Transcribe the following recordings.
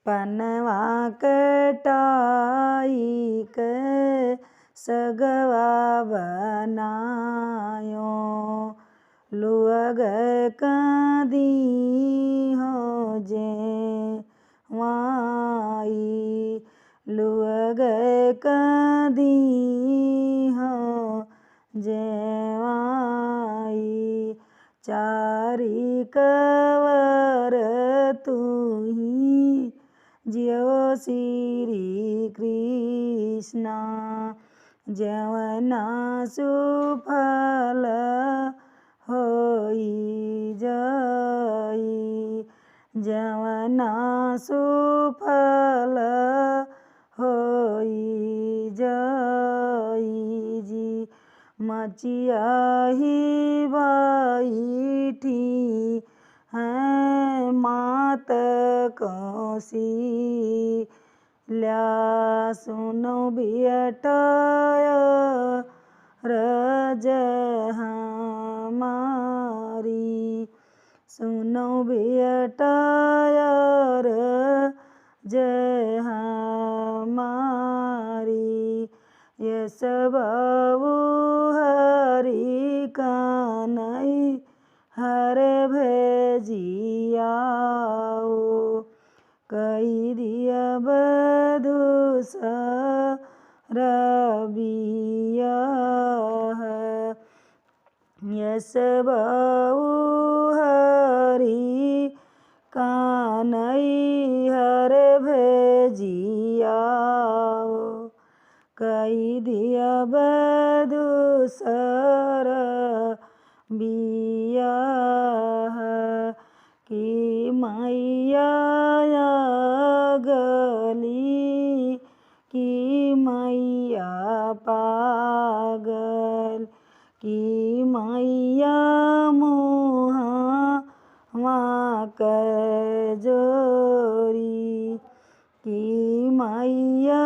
पनवा कटाई के सगवा बनायो लुअग कादी हो जे वाई लुअग कादी हो जेवाई चारी कवर तुही ज्यो श्री कृष्णा जवना सुफल होई जई जवना सुफल होई जई जी मचिया ही बैठी हैं मात कोसी ल्या सुनो बियटय रज हमारी सुनो बियटय जय हमारी यस बाबू हरि कानई हर भेजियाओ कई दिया बधुस रबिया यस बाबू हरि कानई हर भेजियाओ कई दिया बधुसर बिया की मैया गली की मैया पागल की मैया मुहा जोरी की मैया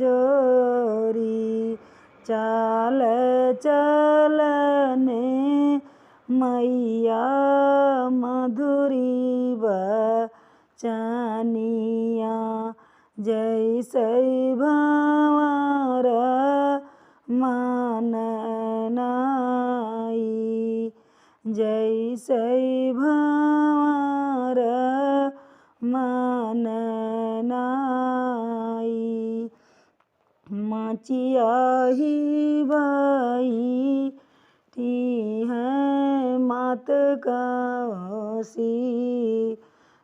जोरी चाल चलने मैया मधुरी बचनिया जैसे भंवर माननाई जैसे भंवर माननाई मचिया ही बाई थी है मात कासी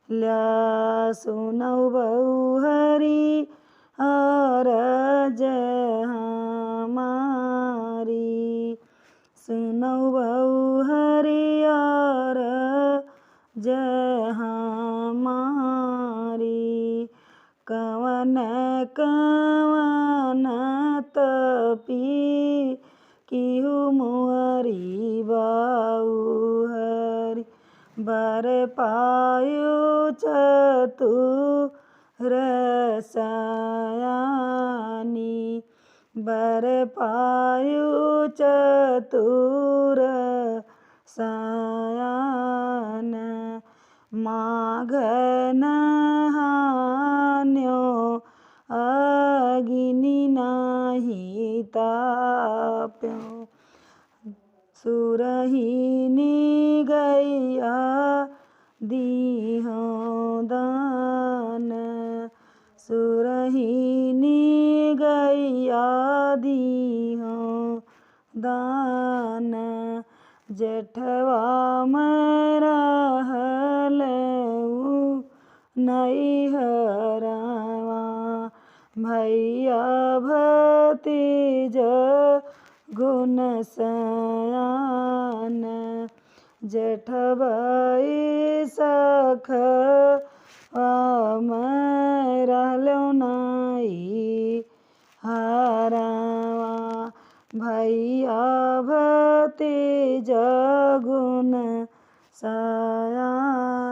ल्या सुनौ बहु हरि हर जय हमारी सुनौ बहु हरि हर जय हमारी कवन कवन तपी किहु मुहरी बाऊ हरि बर पायु चतुर सयानी बर पायु चतुर सयान माघन हान्यो अगिनि नाही ताप्यो सुरहिनी गैया दीहो दान सुरहिनी गैया दीहो दान जेठवा में रहलऊ नैहरवा भैया भतीज गुण सयान जेठबाई सख में रहलो नाई हरावा भैया भतीज गुण सयान।